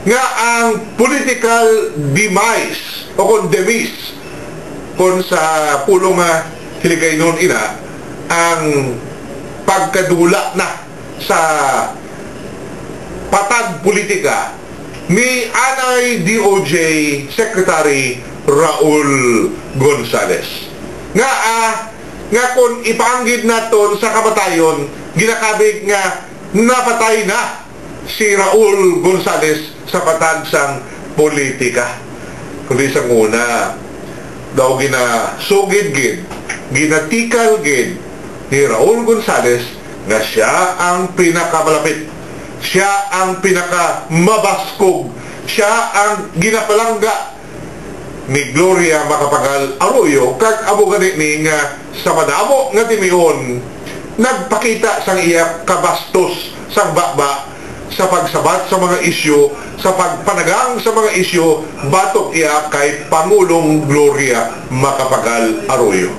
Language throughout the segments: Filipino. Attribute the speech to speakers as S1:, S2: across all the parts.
S1: nga ang political demise o kung demise kung sa pulong hiligay noon ina ang pagkadula na sa patag politika ni anay DOJ Secretary Raul Gonzales. Nga kung ipaanggid naton sa kamatayon, ginakabig nga napatay na si Raul Gonzales sa patagsang politika. Kundi sa nguna, daw ginasugid gid, ginatikal gid ni Raul Gonzales nga siya ang pinakamalapit, siya ang pinakamabaskog, siya ang ginapalangga ni Gloria Macapagal Arroyo kag amo gani ni nga sa madamo nga timion nagpakita sang iya kabastos sang baba sa pagsabat sa mga isyu, sa pagpanagang sa mga isyu batok iya kay Pangulong Gloria Macapagal Arroyo.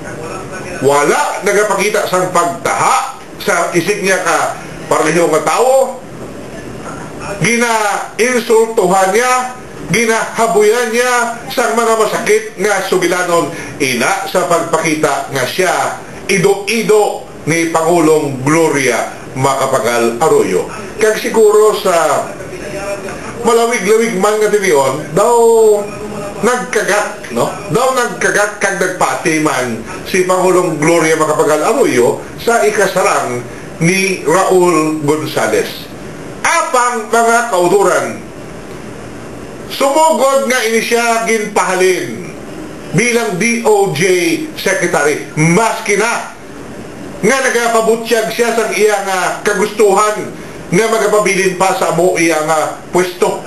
S1: Wala nagapakita sang pagtaha sa isig niya ka parleho nga tao, gina-insultuhan niya, ginahabuyan niya sa mga masakit nga sugilanon ina sa pagpakita nga siya ido-ido ni Pangulong Gloria Macapagal Arroyo. Kag siguro sa malawig-lawig man nga tiniyon daw nagkagat, no? Daw nagkagat kag nagpati man si Pangulong Gloria Macapagal Arroyo sa ikasarang ni Raul Gonzales. Apang mga kauturan, sumugod nga ini siya ginpahalin bilang DOJ Secretary, maski na nga nagapabutyag siya sang iya nga kagustuhan nga magapabilin pa sa amo iya nga pwesto.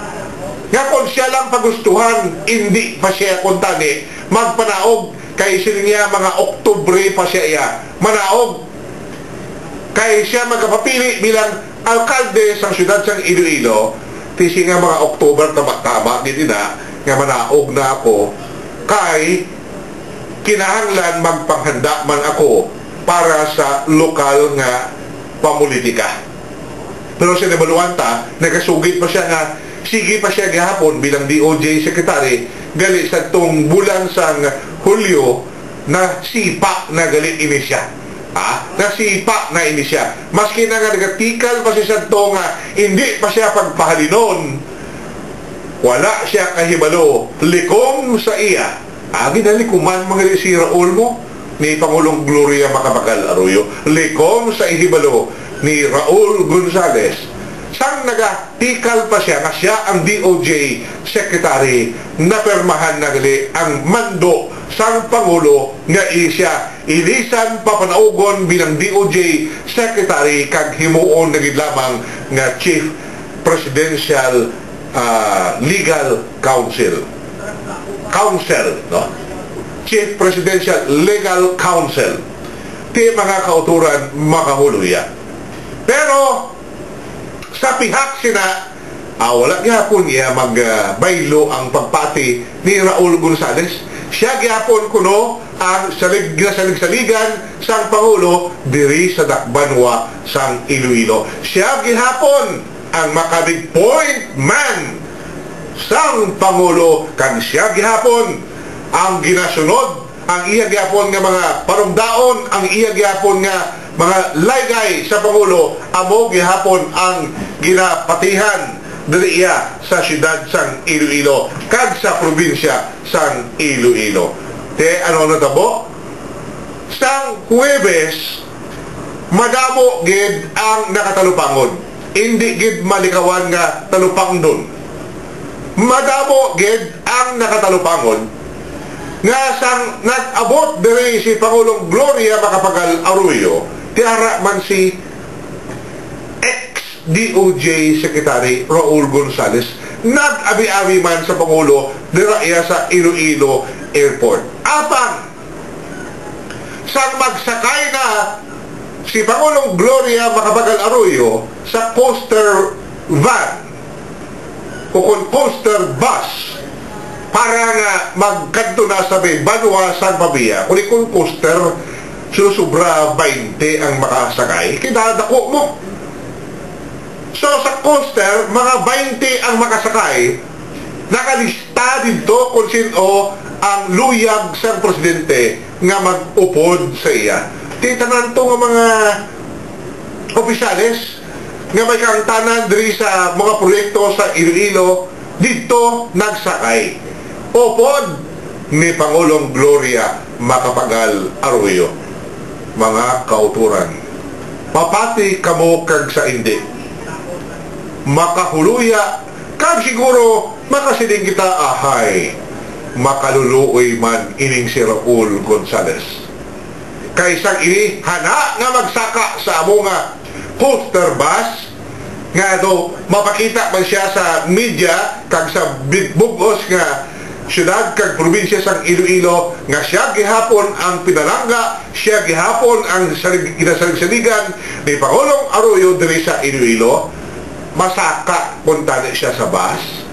S1: Nga kung siya lang pagustuhan, hindi pa siya kuntani magpanaog kay siya mga Oktubre pa siya iya manaog kay siya magapapili bilang alkalde sa syudad sang Iloilo. Tisi nga mga Oktuber tama din na nga manaog na ako kay kinahanglan magpanghanda man ako para sa lokal nga pamulitika. Pero sa nabaluan ta, nagasugit pa siya nga sige pa siya gihapon bilang DOJ Secretary gali sa tong bulan sang Hulyo na sipa na gali ini siya. Nasipa na ini siya. Maski na nga nagatikal pa siya sa to nga hindi pa siya pagpahalinon, wala siya kahibalo likom sa iya. Ginalikuman mga si Raul mo ni Pangulong Gloria Macapagal Arroyo, likom sa ihibalo ni Raul Gonzales. Sang nagatikal pa siya nga siya ang DOJ Secretary, napermahan na gali ang mando sang Pangulo nga siya ilisan papanaugon bilang DOJ Secretary kag himuon na gid lamang nga Chief Presidential Legal Counsel, no? Chief Presidential Legal Counsel. Ti mga kauturan makahuluya. Pero sa pihak sina wala gyapon niya magbaylo ang pagpati ni Raul Gonzales. Siya gyapon kuno ang salig-saligan sang Pangulo diri sa Dakbanwa sang Iloilo. Siya gihapon ang makabig point man sang Pangulo kang siya gihapon ang ginasunod ang iya gyapon nga mga parumdaon, ang iya gyapon nga mga laygay sa Pangulo, amo gihapon ang ginapatihan diri iya sa siyudad sang Iloilo kag sa probinsya sang Iloilo. Ano natabo? Sang Huwebes madamo gid ang nakatalupangon, hindi gid malikawan nga talupang dun. Madamo gid ang nakatalupangon nga sang nag-abot diri si Pangulong Gloria Macapagal Arroyo, tiara man si ex-DOJ Secretary Raul Gonzales, nag-abi-abi man sa Pangulo dira iya sa Iloilo Airport. Apang sang magsakay na si Pangulong Gloria Macapagal Arroyo sa poster van o kung poster bus para nga magkanto na sabi Banwa San Pabia, kung ikong poster susubra 20 ang makasakay, kinadako mo. So sa coaster, mga 20 ang makasakay, nakalista dito kung sino ang luyag sa presidente nga mag-upod sa iya. Titanan to nga mga opisyales nga may kaangtanan diri sa mga proyekto sa Iloilo, dito nagsakay. Upod ni Pangulong Gloria Macapagal Arroyo. Mga kauturan, papati kamo kag sa indi. Makahuluya kag siguro makasiling kita ahay. Makaluluoy man ining si Raul Gonzales. Kaysang ini hana nga magsaka sa amo nga poster bus nga do mapakita man siya sa media kag sa bugos nga syudad kag probinsya sang Iloilo nga siya gihapon ang pinalangga, siya gihapon ang ginasalig-saligan ni Pangulong Arroyo diri sa Iloilo. Masaka punta siya sa bus,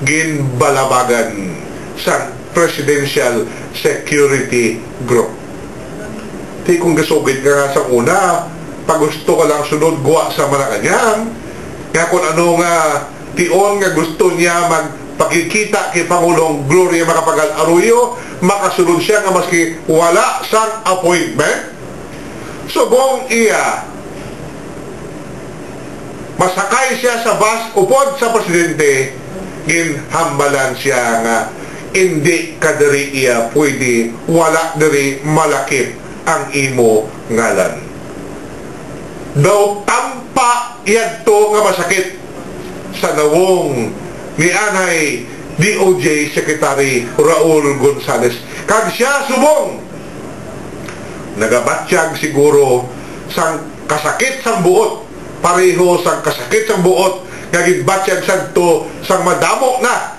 S1: ginbalabagan sa Presidential Security Group. Di kung gasugid nga sa una, pag gusto ka lang sunod guwa sa Malacanang, nga kung ano nga tion nga gusto niya magpakikita kay Pangulong Gloria Macapagal Arroyo, makasunod siya nga maski wala sang appointment. So kung iya masakay siya sa bus upod sa presidente, ginhambalan siya nga hindi kadiri iya pwede wala diri malakip ang imo ngalan. Daw tampa yadto nga masakit sa nawong ni anay DOJ Secretary Raul Gonzales. Kag siya subong nagabatsyag siguro sang kasakit sang buot, pareho sang kasakit sang buot nga gidbatsyag sadto sang madamo na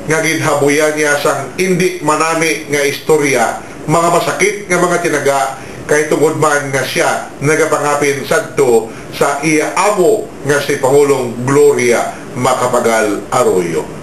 S1: nga ginhabuyan niya sang hindi manami nga istorya, mga masakit nga mga tinaga kay tungod man nga siya nagapangapin sadto sa iya amo nga si Pangulong Gloria Macapagal Arroyo.